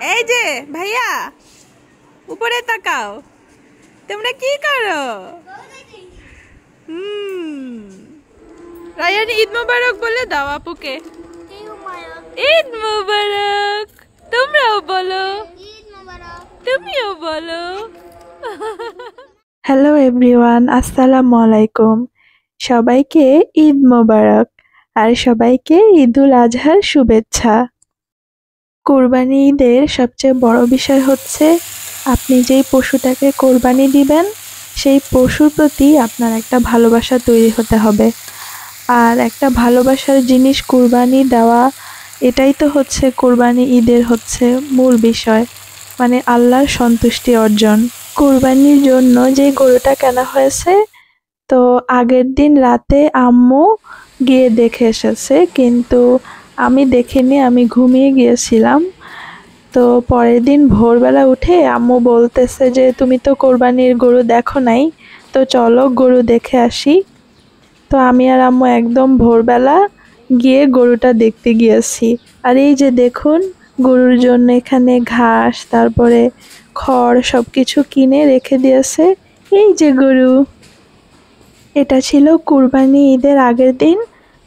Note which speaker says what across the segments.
Speaker 1: এই যে ভাইয়া উপরে তাকাও, তোমরা কি করো? রায়ান ঈদ মোবারক বলে দাও আপুকে। ঈদ মোবারক। তোমরাও বলো, তুমিও বলো।
Speaker 2: হ্যালো এভরিওয়ান, আসসালামু আলাইকুম। সবাইকে ঈদ মোবারক আর সবাইকে ঈদুল আজহার শুভেচ্ছা। কোরবানি ঈদের সবচেয়ে বড় বিষয় হচ্ছে আপনি যেই পশুটাকে কোরবানি দিবেন সেই পশুর প্রতি আপনার একটা ভালোবাসা তৈরি হতে হবে। আর একটা ভালোবাসার জিনিস কোরবানি দেওয়া, এটাই তো হচ্ছে কোরবানি ঈদের হচ্ছে মূল বিষয়, মানে আল্লাহর সন্তুষ্টি অর্জন। কোরবানির জন্য যে গরুটা কেনা হয়েছে, তো আগের দিন রাতে আম্মু গিয়ে দেখে এসেছে, কিন্তু আমি দেখিনি, আমি ঘুমিয়ে গিয়েছিলাম। তো পরের দিন ভোরবেলা উঠে আম্মু বলতেছে যে তুমি তো কোরবানির গরু দেখো নাই, তো চলো গরু দেখে আসি। তো আমি আর আম্মু একদম ভোরবেলা গিয়ে গরুটা দেখতে গিয়েছি। আর এই যে দেখুন, গরুর জন্য এখানে ঘাস, তারপরে খড় সব কিছু কিনে রেখে দিয়েছে। এই যে গরু, এটা ছিল কুরবানি ঈদের আগের দিন,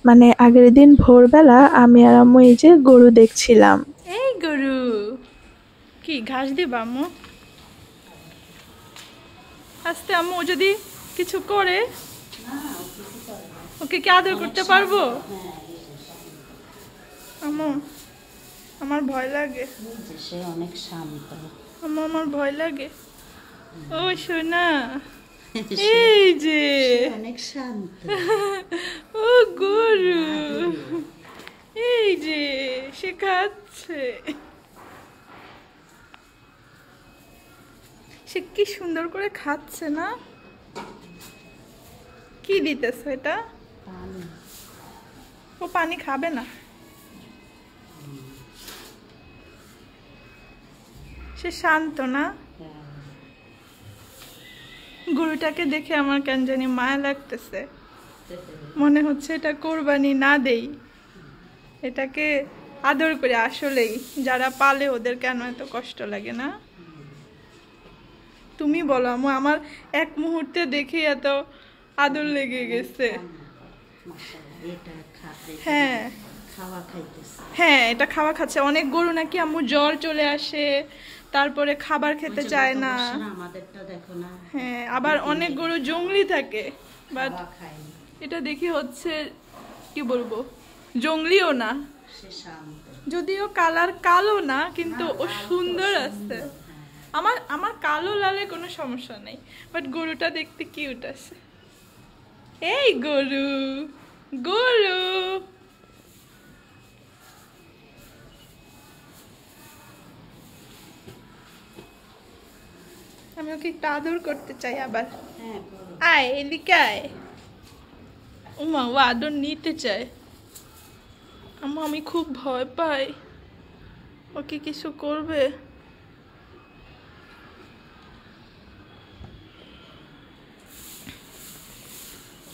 Speaker 2: মানে আগের দিন ভোরবেলা আমি আর আম্মু এই যে গরু দেখছিলাম।
Speaker 1: এই গরু কি ঘাস দিবা আম্মু? আস্তে আম্মু যদি কিছু করে ওকে কি আদর করতে পারবো? আম্মু আমার ভয় লাগে।
Speaker 3: সে অনেক শান্ত।
Speaker 1: আম্মু আমার ভয় লাগে। ও সোনা, এই যে
Speaker 3: অনেক শান্ত।
Speaker 1: ও গরু, এই যে সে খাচ্ছে। সে কি সুন্দর করে খাচ্ছে না? কি দিতেছে এটা? ও পানি খাবে না। সে শান্ত না? গরুটাকে দেখে আমার কেন জানি মায়া লাগতেছে। মনে হচ্ছে এটা কোরবানি না দেই, এটাকে আদর করে। আসলেই যারা পালে ওদের কেন এত কষ্ট লাগে না? তুমি বলো আম্মু, আমার এক মুহূর্তে দেখে এত আদর লেগে গেছে। হ্যাঁ হ্যাঁ, এটা খাওয়া খাচ্ছে। অনেক গরু নাকি আম্মু জ্বর চলে আসে, তারপরে খাবার খেতে চায় না। হ্যাঁ, আবার অনেক গরু জংলি থাকে, বাট এটা দেখি হচ্ছে কি বলবো, জংলিও না, যদিও কালার কালো না, কিন্তু ও সুন্দর আছে। আমার কালো লালে কোনো সমস্যা নেই, বাট গরুটা দেখতে কিউট আছে। এই গরু, গরু আমি ওকে একটু আদর করতে চাই আবার। আয় এদিকে আয়। উমা, ও আদর নিতে চায়। আমি খুব ভয় পাই ওকে কিছু করবে।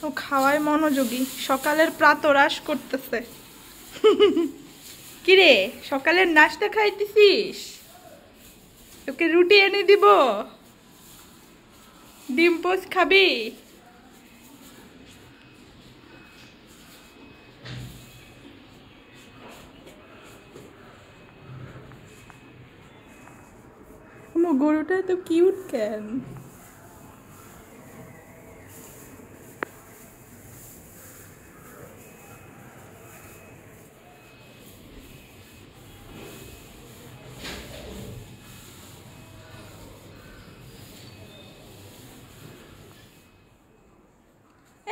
Speaker 1: ও খাওয়ায় মনোযোগী, সকালের প্রাতরাশ করতেছে। কিরে, সকালের নাস্তা খাইতেছিস? তোকে রুটি এনে দিব, ডিম পোস্ট খাবি? আমার গরুটা তো কিউট কেন?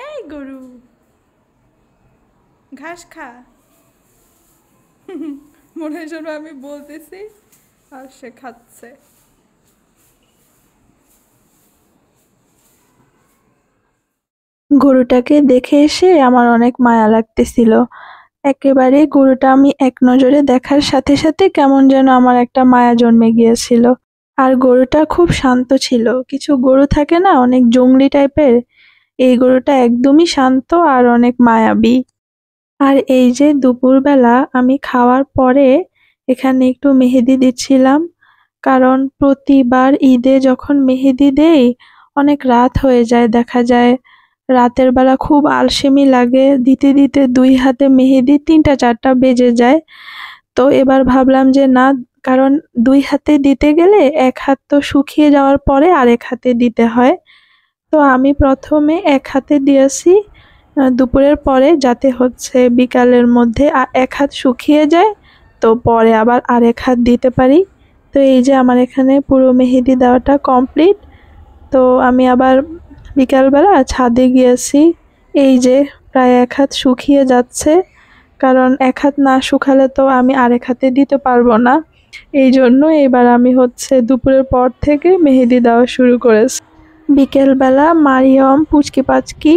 Speaker 1: এই গরু ঘাস খা। মনে হয় যেন আমি বলতেছি আর সে খাচ্ছে।
Speaker 2: গরুটাকে দেখে এসে আমার অনেক মায়া লাগতেছিল। একেবারে গরুটা আমি এক নজরে দেখার সাথে সাথে কেমন যেন আমার একটা মায়া জন্মে গিয়েছিল। আর গরুটা খুব শান্ত ছিল। কিছু গরু থাকে না অনেক জংলি টাইপের, এই গরুটা একদমই শান্ত আর অনেক মায়াবী। আর এই যে দুপুরবেলা আমি খাওয়ার পরে এখানে একটু মেহেদি দিচ্ছিলাম, কারণ প্রতিবার ঈদে যখন মেহেদি দেই অনেক রাত হয়ে যায়, দেখা যায় রাতের বেলা খুব আলসেমি লাগে, দিতে দিতে 2 হাতে মেহেদি 3টা 4টা বেজে যায়। তো এবার ভাবলাম যে না, কারণ 2 হাতে দিতে গেলে এক হাত তো শুকিয়ে যাওয়ার পরে আরেক হাতে দিতে হয়। তো আমি প্রথমে এক হাতে দিয়েছি দুপুরের পরে, যাতে হচ্ছে বিকালের মধ্যে এক হাত শুকিয়ে যায়, তো পরে আবার আরেক হাত দিতে পারি। তো এই যে আমার এখানে পুরো মেহেদি দেওয়াটা কমপ্লিট। তো আমি আবার বিকালবেলা ছাদে গিয়েছি, এই যে প্রায় এক হাত শুকিয়ে যাচ্ছে, কারণ এক হাত না শুকালে তো আমি আরেক হাতে দিতে পারবো না। এই জন্য এবার আমি হচ্ছে দুপুরের পর থেকে মেহেদি দেওয়া শুরু করেছি। বিকেলবেলা মারিয়ম, পুচকি পাচকি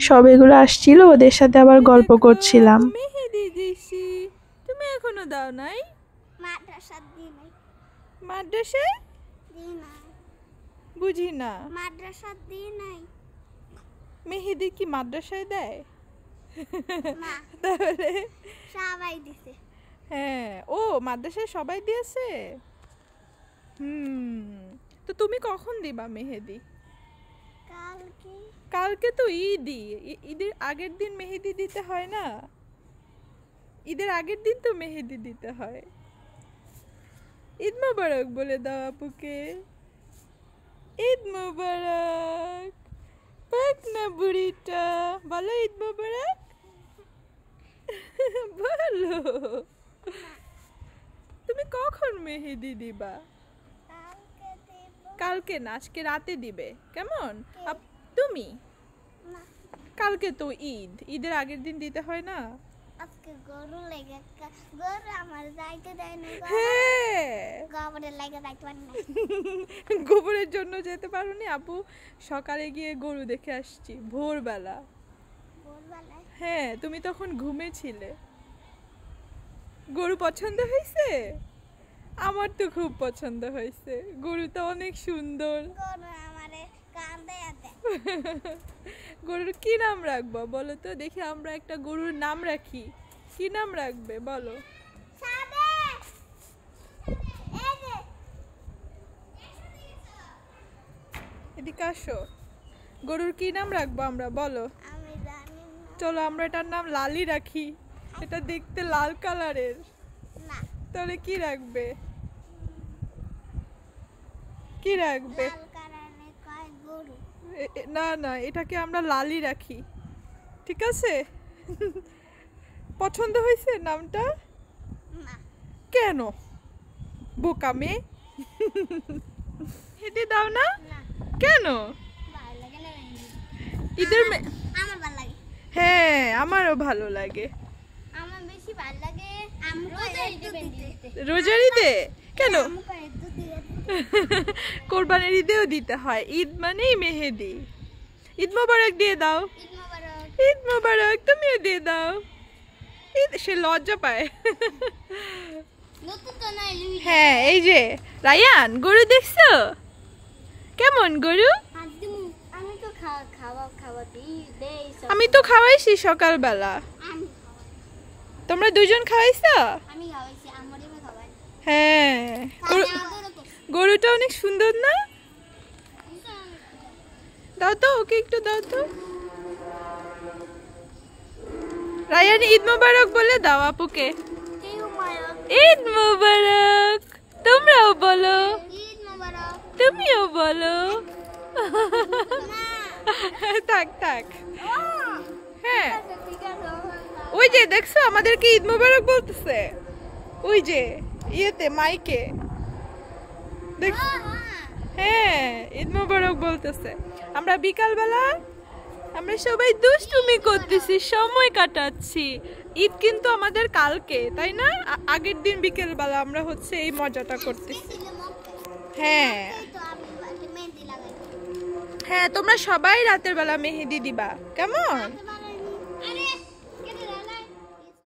Speaker 2: সব এগুলো আসছিল, ওদের সাথে আবার গল্প করছিলাম।
Speaker 1: মেহেদি দিছি, তুমি এখনো দাও নাই?
Speaker 4: মাদ্রাসার দিনে
Speaker 1: মাদ্রাসায়
Speaker 4: দিনে
Speaker 1: বুঝি না,
Speaker 4: মাদ্রাসার দিনে
Speaker 1: মেহেদি কি মাদ্রাসায় দেয়?
Speaker 4: না,
Speaker 1: তাহলে
Speaker 4: সবাই দিছে।
Speaker 1: হ্যাঁ, ও মাদ্রাসায় সবাই দিয়েছে। তো তুমি কখন দিবা মেহেদি?
Speaker 4: কালকে
Speaker 1: কালকে তো ঈদই, ঈদের আগের দিন মেহেদি দিতে হয় না? ঈদের আগের দিন তো মেহেদি দিতে হয়। ঈদ মোবারক বলে দাও আপুকে। ঈদ মোবারক। পাক না বুড়িটা, বলো ঈদ মোবারক। বলো, তুমি কখন মেহেদি দিবা?
Speaker 4: কালকে দেব
Speaker 1: কালকে না, আজকে রাতে দিবে, কেমন? তুমি
Speaker 4: না,
Speaker 1: কালকে তো ঈদ, ঈদের আগের দিন দিতে হয় না?
Speaker 4: আজকে গরু লেগে গরু আমার যাইতে দেয় না,
Speaker 1: হ্যাঁ,
Speaker 4: গোবরের লেগে যাইতে পারি না।
Speaker 1: গোবরের জন্য যেতে পারোনি? আপু সকালে গিয়ে গরু দেখে আসছি ভোরবেলা।
Speaker 4: ভোরবেলায়
Speaker 1: হ্যাঁ, তুমি তখন ঘুমেছিলে। গরু পছন্দ হয়েছে? আমার তো খুব পছন্দ হয়েছে, গরুটা অনেক সুন্দর।
Speaker 4: গরু আমারে কান্দে আছে।
Speaker 1: গরুর কি নাম রাখবো বলো তো দেখি, আমরা একটা গরুর নাম রাখি, কি নাম রাখবে বলো?
Speaker 4: সাদে এই যে
Speaker 1: এদিকে আসো, গরুর কি নাম রাখবো আমরা বলো?
Speaker 4: আমি জানি না।
Speaker 1: চলো আমরা এটার নাম লালি রাখি, এটা দেখতে লাল কালারের।
Speaker 4: না,
Speaker 1: তাহলে কি রাখবে? কি রাখবে?
Speaker 4: লাল কারণে কয় গরু।
Speaker 1: না না, এটাকে আমরা লালি রাখি, ঠিক আছে? পছন্দ হয়েছে নামটা?
Speaker 4: না,
Speaker 1: কেন বোকা মেয়ে? হেঁটে দাও না,
Speaker 4: না,
Speaker 1: কেন?
Speaker 4: ভালো লাগে না মেহেন্দি।
Speaker 1: ঈদের
Speaker 4: আমার ভালো লাগে।
Speaker 1: হ্যাঁ, আমারও ভালো লাগে।
Speaker 4: আমার বেশি ভালো লাগে রোজার দিতে।
Speaker 1: রোজার ঈদে কেন?
Speaker 4: আমাকে দুধ দিয়ে
Speaker 1: কোরবানির ঈদেও দিতে হয়, ঈদ মানেই মেহেদি। ঈদ মোবারক দিয়ে দাও।
Speaker 4: ঈদ মোবারক।
Speaker 1: ঈদ মোবারক, তুমিও দিয়ে দাও। ঈদ, সে লজ্জা পায়।
Speaker 4: নতুন তো নাই লুই।
Speaker 1: হ্যাঁ, এই যে রায়ান, গরু দেখছো কেমন গরু?
Speaker 4: আমি তো খাওয়া দিই দেই সব।
Speaker 1: আমি তো খাওয়াইছি সকালবেলা।
Speaker 4: আমি
Speaker 1: তোমরা দুজন খাওয়াইছো?
Speaker 4: আমি খাওয়াইছি, আমারই খাওয়াই।
Speaker 1: হ্যাঁ, গরুটা অনেক সুন্দর না? দাও তো ওকে, একটু দাও তো। রায়ান ঈদ মোবারক বলে দাও আপুকে। ঈদ মোবারক। তোমরাও বলো।
Speaker 4: ঈদ মোবারক।
Speaker 1: তুমিও বলো। থাক থাক। হ্যাঁ,
Speaker 4: ঠিক আছে।
Speaker 1: ওই যে দেখছো আমাদেরকে ঈদ মোবারক বলতেছে, ওই যে ইয়েতে মাইকে দেখ। হ্যাঁ, ঈদ মোবারক বলতেছে। আমরা বিকালবেলা আমরা সবাই দুষ্টুমি করতেছি, সময় কাটাচ্ছি। ঈদ কিন্তু আমাদের কালকে, তাই না? আগের দিন বিকেলবেলা আমরা হচ্ছে এই মজাটা করতেছি। হ্যাঁ হ্যাঁ, তোমরা সবাই রাতের বেলা মেহেদি দিবা, কেমন?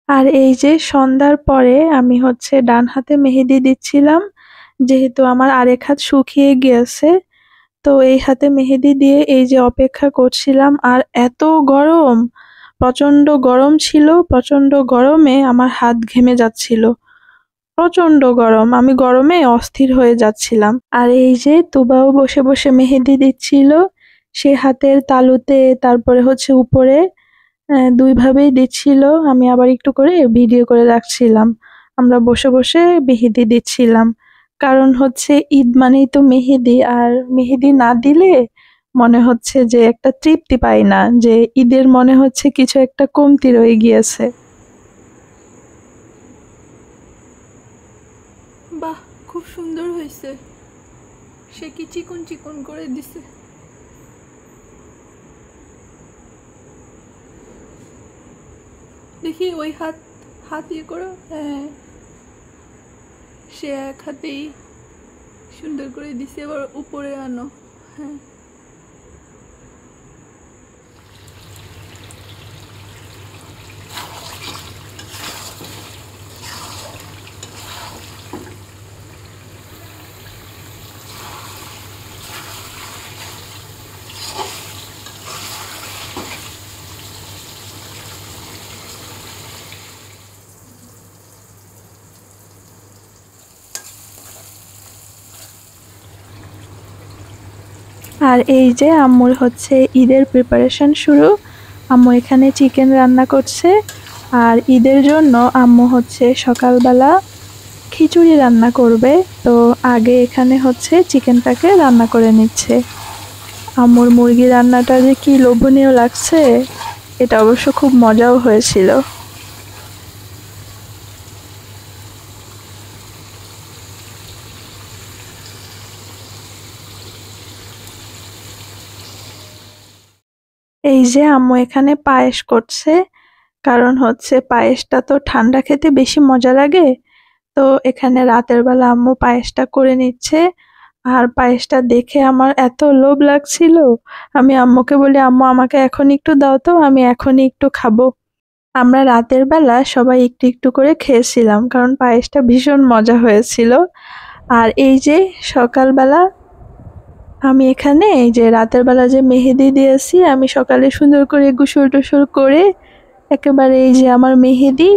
Speaker 2: আর এই যে সন্ধ্যার পরে আমি হচ্ছে ডান হাতে মেহেদি দিচ্ছিলাম, যেহেতু আমার আরেক হাত শুকিয়ে গিয়েছে। তো এই হাতে মেহেদি দিয়ে এই যে অপেক্ষা করছিলাম, আর এত গরম, প্রচন্ড গরম ছিল, প্রচন্ড গরমে আমার হাত ঘেমে যাচ্ছিল। প্রচন্ড গরম, আমি গরমে অস্থির হয়ে যাচ্ছিলাম। আর এই যে তুবাও বসে বসে মেহেদি দিচ্ছিল, সে হাতের তালুতে তারপরে হচ্ছে উপরে দুই ভাবেই দিচ্ছিল। আমি আবার একটু করে ভিডিও করে রাখছিলাম। আমরা বসে বসে মেহেদি দিচ্ছিলাম, কারণ হচ্ছে ঈদ মানেই তো মেহেদি, আর মেহেদি না দিলে মনে হচ্ছে যে একটা তৃপ্তি পাই না, যে ঈদের মনে হচ্ছে কিছু একটা কমতি রয়ে গিয়েছে। বাহ, খুব সুন্দর হয়েছে। সে কি চিকন চিকন করে দিছে। দেখি ওই হাত ইয়ে করো। হ্যাঁ, সে এক হাতেই সুন্দর করে দিছে, এবার উপরে আনো। হ্যাঁ, আর এই যে আম্মুর হচ্ছে ঈদের প্রিপারেশন শুরু। আম্মু এখানে চিকেন রান্না করছে, আর ঈদের জন্য আম্মু হচ্ছে সকালবেলা খিচুড়ি রান্না করবে। তো আগে এখানে হচ্ছে চিকেনটাকে রান্না করে নিচ্ছে। আম্মুর মুরগি রান্নাটা যে কি লোভনীয় লাগছে, এটা অবশ্য খুব মজাও হয়েছিল। এই যে আম্মু এখানে পায়েস করছে, কারণ হচ্ছে পায়েসটা তো ঠান্ডা খেতে বেশি মজা লাগে। তো এখানে রাতের বেলা আম্মু পায়েসটা করে নিচ্ছে। আর পায়েসটা দেখে আমার এত লোভ লাগছিল, আমি আম্মুকে বলি, আম্মু আমাকে এখন একটু দাও তো, আমি এখনই একটু খাবো। আমরা রাতের বেলা সবাই একটু একটু করে খেয়েছিলাম, কারণ পায়েসটা ভীষণ মজা হয়েছিল। আর এই যে সকালবেলা আমি এখানে এই যে রাতের বেলা যে মেহেদি দিয়েছি, আমি সকালে সুন্দর করে গোসল টোসল করে একেবারে এই যে আমার মেহেদি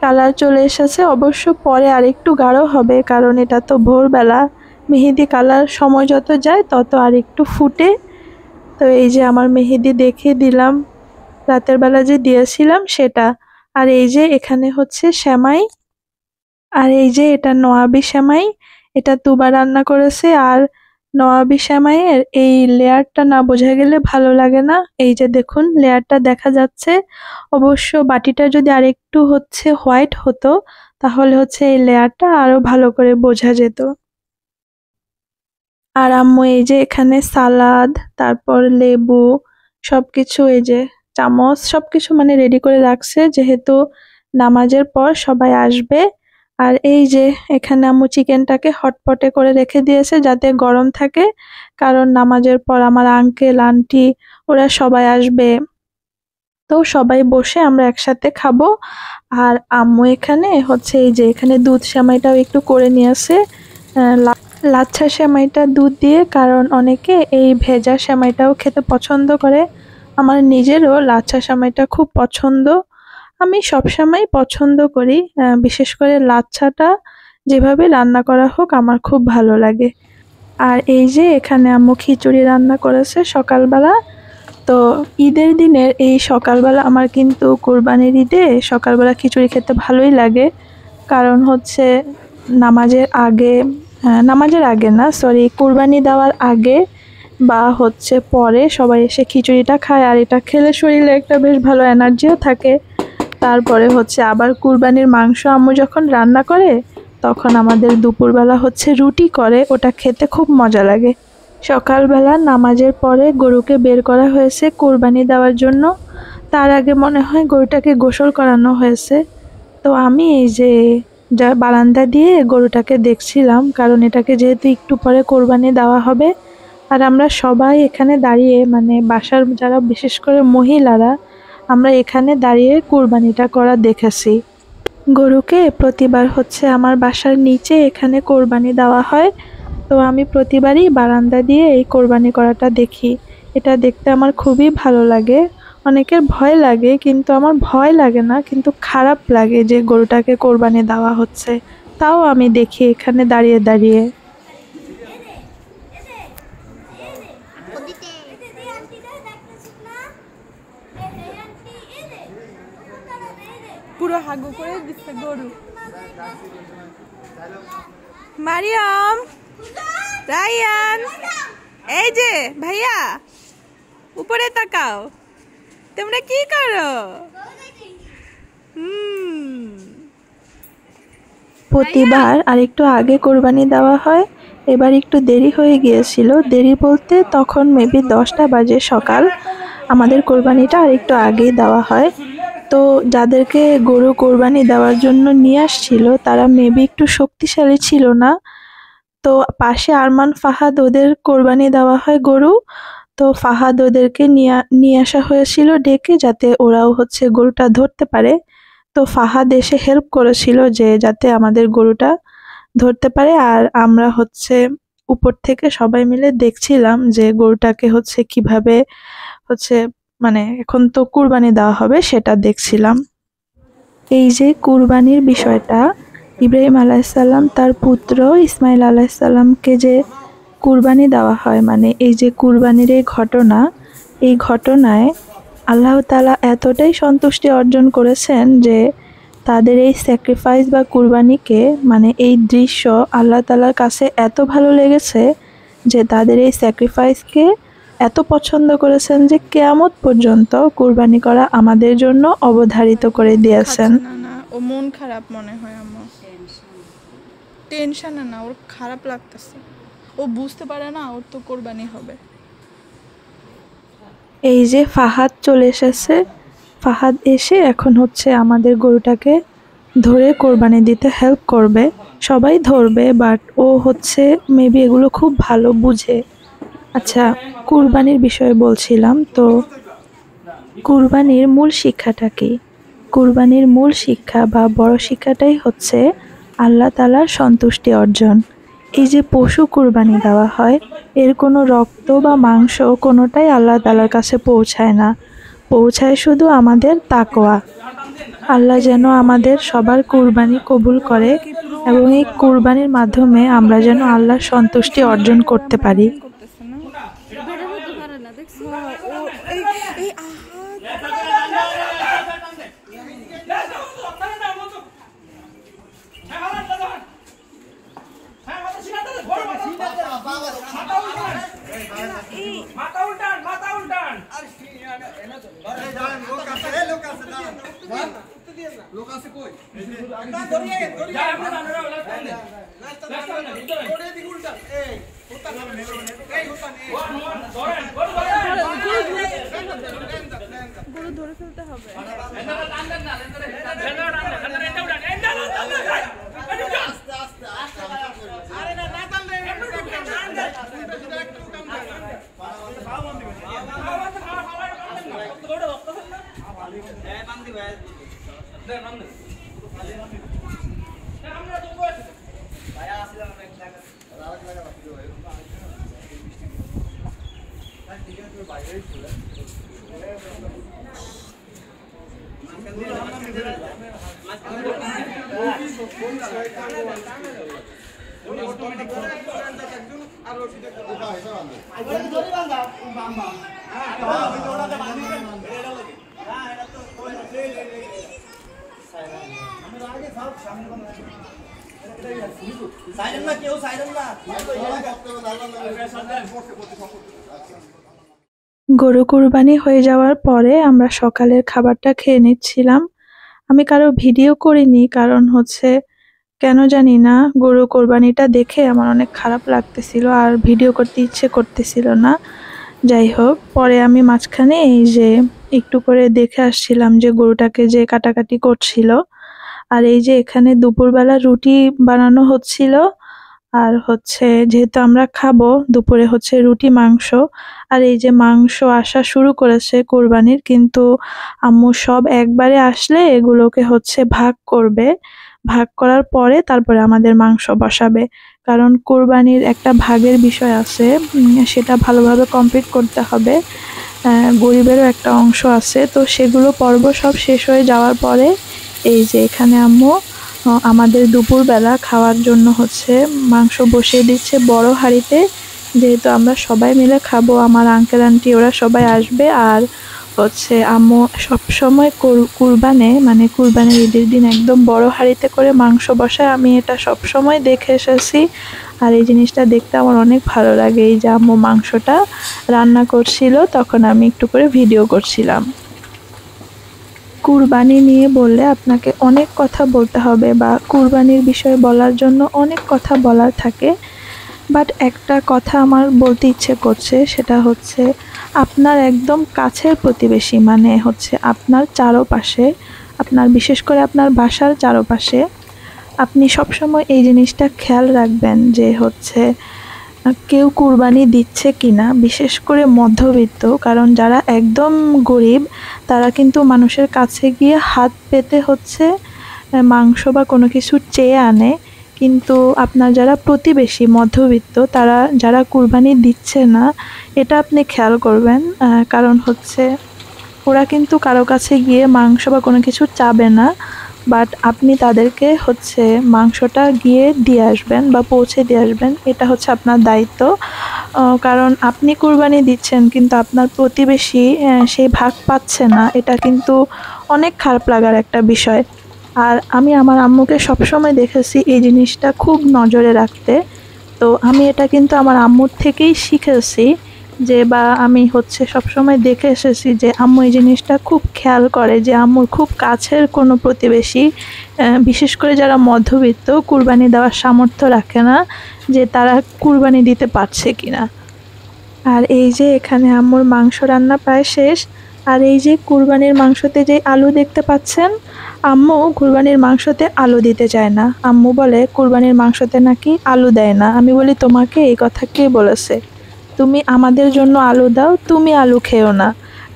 Speaker 2: কালার চলে এসেছে। অবশ্য পরে আরেকটু গাঢ় হবে, কারণ এটা তো ভোরবেলা, মেহেদি কালার সময় যত যায় তত আরেকটু ফুটে। তো এই যে আমার মেহেদি দেখে দিলাম, রাতের বেলা যে দিয়েছিলাম সেটা। আর এই যে এখানে হচ্ছে সেমাই, আর এই যে এটা নোয়াবি সেমাই, এটা তুবা রান্না করেছে। আর নোয়াবি সেমাইয়ের এই লেয়ারটা না বোঝা গেলে ভালো লাগে না। এই যে দেখুন লেয়ারটা দেখা যাচ্ছে। অবশ্য বাটিটা যদি আরেকটু হচ্ছে হোয়াইট হতো, তাহলে হচ্ছে এই লেয়ারটা আরো ভালো করে বোঝা যেত। আর আম্মু এই যে এখানে সালাদ, তারপর লেবু, সবকিছু এই যে চামচ সবকিছু মানে রেডি করে রাখছে, যেহেতু নামাজের পর সবাই আসবে। আর এই যে এখানে আম্মু চিকেনটাকে হটপটে করে রেখে দিয়েছে যাতে গরম থাকে, কারণ নামাজের পর আমার আঙ্কেল আন্টি ওরা সবাই আসবে। তো সবাই বসে আমরা একসাথে খাবো। আর আম্মু এখানে হচ্ছে এই যে এখানে দুধ সেমাইটাও একটু করে নিয়েছে, লাচ্ছা সেমাইটা দুধ দিয়ে, কারণ অনেকে এই ভেজা সেমাইটাও খেতে পছন্দ করে। আমার নিজেরও লাচ্ছা সেমাইটা খুব পছন্দ, আমি সবসময় পছন্দ করি। বিশেষ করে লাচ্ছাটা যেভাবে রান্না করা হোক আমার খুব ভালো লাগে। আর এই যে এখানে আম্মু খিচুড়ি রান্না করেছে সকালবেলা। তো ঈদের দিনের এই সকালবেলা আমার কিন্তু কোরবানির ঈদে সকালবেলা খিচুড়ি খেতে ভালোই লাগে, কারণ হচ্ছে নামাজের আগে না, সরি, কোরবানি দেওয়ার আগে বা হচ্ছে পরে সবাই এসে খিচুড়িটা খায়, আর এটা খেলে শরীরে একটা বেশ ভালো এনার্জিও থাকে। তারপরে হচ্ছে আবার কুরবানির মাংস আম্মু যখন রান্না করে, তখন আমাদের দুপুরবেলা হচ্ছে রুটি করে, ওটা খেতে খুব মজা লাগে। সকালবেলা নামাজের পরে গরুকে বের করা হয়েছে কোরবানি দেওয়ার জন্য। তার আগে মনে হয় গরুটাকে গোসল করানো হয়েছে। তো আমি এই যে বারান্দা দিয়ে গরুটাকে দেখছিলাম, কারণ এটাকে যেহেতু একটু পরে কোরবানি দেওয়া হবে। আর আমরা সবাই এখানে দাঁড়িয়ে, মানে বাসার যারা বিশেষ করে মহিলারা, আমরা এখানে দাঁড়িয়ে কোরবানিটা করা দেখেছি। গরুকে প্রতিবার হচ্ছে আমার বাসার নিচে এখানে কোরবানি দেওয়া হয়। তো আমি প্রতিবারই বারান্দা দিয়ে এই কোরবানি করাটা দেখি। এটা দেখতে আমার খুবই ভালো লাগে। অনেকের ভয় লাগে, কিন্তু আমার ভয় লাগে না, কিন্তু খারাপ লাগে যে গরুটাকে কোরবানি দেওয়া হচ্ছে। তাও আমি দেখি এখানে দাঁড়িয়ে দাঁড়িয়ে।
Speaker 1: পুরো হাগু করে দিচ্ছে গরু। মারিয়াম, রায়ান, এই যে ভাইয়া উপরে তাকাও, তোমরা কি করো?
Speaker 2: প্রতিবার আরেকটু আগে কোরবানি দেওয়া হয়, এবার একটু দেরি হয়ে গিয়েছিল। দেরি বলতে তখন মেবি 10টা বাজে সকাল, আমাদের কোরবানিটা আরেকটু আগেই দেওয়া হয়। তো যাদেরকে গরু কোরবানি দেওয়ার জন্য নিয়ে আসছিল তারা মেবি একটু শক্তিশালী ছিল না। তো পাশে আরমান, ফাহাদ, ওদের কোরবানি দেওয়া হয় গরু। তো ফাহাদ ওদেরকে নিয়ে আসা হয়েছিল ডেকে, যাতে ওরাও হচ্ছে গরুটা ধরতে পারে। তো ফাহাদ এসে হেল্প করেছিল যে যাতে আমাদের গরুটা ধরতে পারে। আর আমরা হচ্ছে উপর থেকে সবাই মিলে দেখছিলাম যে গরুটাকে হচ্ছে কিভাবে হচ্ছে মানে এখন তো কুরবানি দেওয়া হবে সেটা দেখছিলাম। এই যে কুরবানির বিষয়টা, ইব্রাহিম আলাইসাল্লাম তার পুত্র ইসমাইল আলাইসাল্লামকে যে কুরবানি দেওয়া হয়, মানে এই যে কুরবানির এই ঘটনা, এই ঘটনায় আল্লাহ তাআলা এতটাই সন্তুষ্টি অর্জন করেছেন যে তাদের এই স্যাক্রিফাইস বা কুরবানিকে, মানে এই দৃশ্য আল্লাহ তাআলার কাছে এত ভালো লেগেছে যে তাদের এই স্যাক্রিফাইসকে এত পছন্দ করেছেন যে কিয়ামত পর্যন্ত কুরবানি করা আমাদের জন্য অবধারিত করে দিয়েছেন।
Speaker 1: না, ও মন খারাপ মনে হয় আম্মা। টেনশন না, ওর খারাপ লাগতেছে, ও বুঝতে পারে না ওর তো কোরবানি হবে।
Speaker 2: এই যে ফাহাদ চলে এসেছে, ফাহাদ এসে এখন হচ্ছে আমাদের গরুটাকে ধরে কোরবানি দিতে হেল্প করবে। সবাই ধরবে, বাট ও হচ্ছে মেবি এগুলো খুব ভালো বুঝে। আচ্ছা, কুরবানির বিষয়ে বলছিলাম, তো কুরবানির মূল শিক্ষাটা কি? কুরবানির মূল শিক্ষা বা বড় শিক্ষাটাই হচ্ছে আল্লাহ তাআলার সন্তুষ্টি অর্জন। এই যে পশু কুরবানি দেওয়া হয়, এর কোনো রক্ত বা মাংস কোনোটাই আল্লাহ তাআলার কাছে পৌঁছায় না, পৌঁছায় শুধু আমাদের তাকওয়া। আল্লাহ যেন আমাদের সবার কুরবানি কবুল করে এবং এই কুরবানির মাধ্যমে আমরা যেন আল্লাহর সন্তুষ্টি অর্জন করতে পারি।
Speaker 1: গরু ধরে ফেলতে হবে। গরু কুরবানি হয়ে যাওয়ার পরে আমরা সকালের খাবারটা খেয়ে নিচ্ছিলাম। আমি কারো ভিডিও করিনি, কারণ হচ্ছে কেন জানি না গরু কোরবানিটা দেখে আমার অনেক খারাপ লাগতেছিল আর ভিডিও করতে ইচ্ছে করতেছিল না। যাই হোক, পরে আমি মাঝখানে এই যে একটু করে দেখে আসছিলাম যে গরুটাকে যে কাটাকাটি করছিল। আর এই যে এখানে দুপুরবেলা রুটি বানানো হচ্ছিল, আর হচ্ছে যেহেতু আমরা খাবো দুপুরে হচ্ছে রুটি মাংস। আর এই যে মাংস আসা শুরু করেছে কোরবানির, কিন্তু আম্মু সব একবারে আসলে এগুলোকে হচ্ছে ভাগ করবে, ভাগ করার পরে তারপরে আমাদের মাংস বসাবে। কারণ কোরবানির একটা ভাগের বিষয় আছে, সেটা ভালোভাবে কমপ্লিট করতে হবে। গরিবেরও একটা অংশ আছে, তো সেগুলো পর্ব সব শেষ হয়ে যাওয়ার পরে এই যে এখানে আম্মু
Speaker 2: আমাদের দুপুরবেলা খাওয়ার জন্য হচ্ছে মাংস বসিয়ে দিচ্ছে বড় হাঁড়িতে, যেহেতু আমরা সবাই মিলে খাবো। আমার আঙ্কেল আন্টি ওরা সবাই আসবে। আর হচ্ছে আম্মু সবসময় কুরবানির ঈদের দিন একদম বড় হাঁড়িতে করে মাংস বসায়। আমি এটা সবসময় দেখে এসেছি, আর এই জিনিসটা দেখতে আমার অনেক ভালো লাগে। এই যে আম্মু মাংসটা রান্না করছিল, তখন আমি একটু করে ভিডিও করছিলাম। কুরবানি নিয়ে বললে আপনাকে অনেক কথা বলতে হবে, বা কুরবানির বিষয়ে বলার জন্য অনেক কথা বলার থাকে। বাট একটা কথা আমার বলতে ইচ্ছে করছে, সেটা হচ্ছে আপনার একদম কাছের প্রতিবেশী, মানে হচ্ছে আপনার চারপাশে, আপনার বিশেষ করে আপনার বাসার চারপাশে আপনি সবসময় এই জিনিসটা খেয়াল রাখবেন যে হচ্ছে কেউ কুরবানি দিচ্ছে কিনা, বিশেষ করে মধ্যবিত্ত। কারণ যারা একদম গরিব তারা কিন্তু মানুষের কাছে গিয়ে হাত পেতে হচ্ছে মাংস বা কোনো কিছু চেয়ে আনে, কিন্তু আপনার যারা প্রতিবেশী মধ্যবিত্ত তারা যারা কুরবানি দিচ্ছে না, এটা আপনি খেয়াল করবেন। কারণ হচ্ছে ওরা কিন্তু কারো কাছে গিয়ে মাংস বা কোনো কিছু চাবে না, বাট আপনি তাদেরকে হচ্ছে মাংসটা গিয়ে দিয়ে আসবেন বা পৌঁছে দিয়ে আসবেন। এটা হচ্ছে আপনার দায়িত্ব। কারণ আপনি কুরবানি দিচ্ছেন কিন্তু আপনার প্রতিবেশী সেই ভাগ পাচ্ছে না, এটা কিন্তু অনেক খারাপ লাগার একটা বিষয়। আর আমি আমার আম্মুকে সবসময় দেখেছি এই জিনিসটা খুব নজরে রাখতে। তো আমি এটা কিন্তু আমার আম্মুর থেকেই শিখেছি, যে বা আমি হচ্ছে সবসময় দেখে এসেছি যে আম্মু এই জিনিসটা খুব খেয়াল করে, যে আম্মুর খুব কাছের কোনো প্রতিবেশী, বিশেষ করে যারা মধ্যবিত্ত কুরবানি দেওয়ার সামর্থ্য রাখে না, যে তারা কুরবানি দিতে পারছে কিনা। আর এই যে এখানে আম্মুর মাংস রান্না প্রায় শেষ। আর এই যে কুরবানির মাংসতে যে আলু দেখতে পাচ্ছেন, আম্মু কুরবানির মাংসতে আলু দিতে চায় না। আম্মু বলে কুরবানির মাংসতে নাকি আলু দেয় না। আমি বলি তোমাকে এই কথা কে বলেছে? তুমি আমাদের জন্য আলু দাও, তুমি আলু খেও না।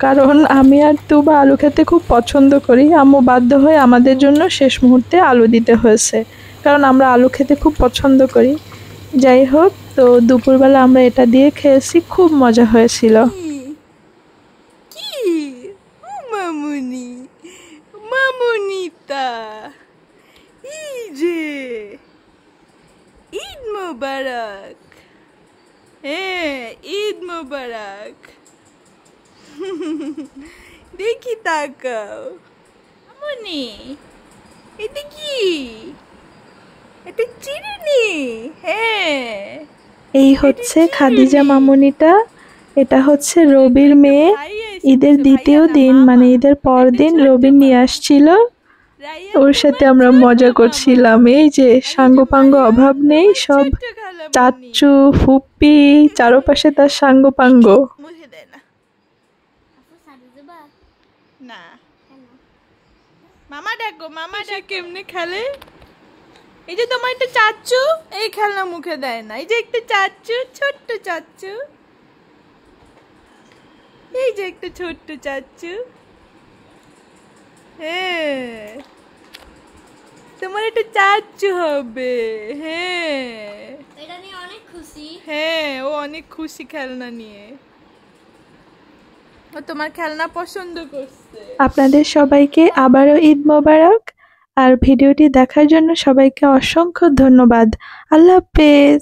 Speaker 2: কারণ আমি আর তুবা আলু খেতে খুব পছন্দ করি। আম্মু বাধ্য হয়ে আমাদের জন্য শেষ মুহূর্তে আলু দিতে হয়েছে, কারণ আমরা আলু খেতে খুব পছন্দ করি। যাই হোক, তো দুপুরবেলা আমরা এটা দিয়ে খেয়েছি, খুব মজা হয়েছিল।
Speaker 1: কি মামুনি, মামুনিতা, এই যে ঈদ মোবারক। হ্যাঁ, ঈদ মোবারক। দেখি তাকাও মামুনি, এটা কি? এটা চিরুনি। হ্যাঁ,
Speaker 2: এই হচ্ছে খাদিজা মামুনিটা। এটা হচ্ছে রবির মেয়ে। ঈদের দ্বিতীয় দিন মানে ঈদের পর দিন রবি নিয়ে আসছিল, ওর সাথে আমরা মজা করছিলাম। এই যে সাঙ্গপাঙ্গ অভাব নেই, সব চাচ্চু ফুপ্পি চারপাশে তার সাঙ্গপাঙ্গ।
Speaker 1: মুখে দেয় না। না, মামা ডাকো, মামা ডাক। কেমনে খেলে? এই যে তোমার একটা চাচ্চু, এই খেলনা মুখে দেয় না। এই যে একটা চাচ্চু, ছোট্ট চাচ্চু, এই যে একটা ছোট্ট চাচ্চু। হ্যাঁ, তোমার একটা চাচ্চু হবে। হ্যাঁ,
Speaker 4: এটা নিয়ে অনেক খুশি।
Speaker 1: হ্যাঁ, ও অনেক খুশি খেলনা নিয়ে। ও তোমার খেলনা পছন্দ করছে।
Speaker 2: আপনাদের সবাইকে আবারও ঈদ মোবারক। আর ভিডিওটি দেখার জন্য সবাইকে অসংখ্য ধন্যবাদ। আল্লাহ হাফেজ।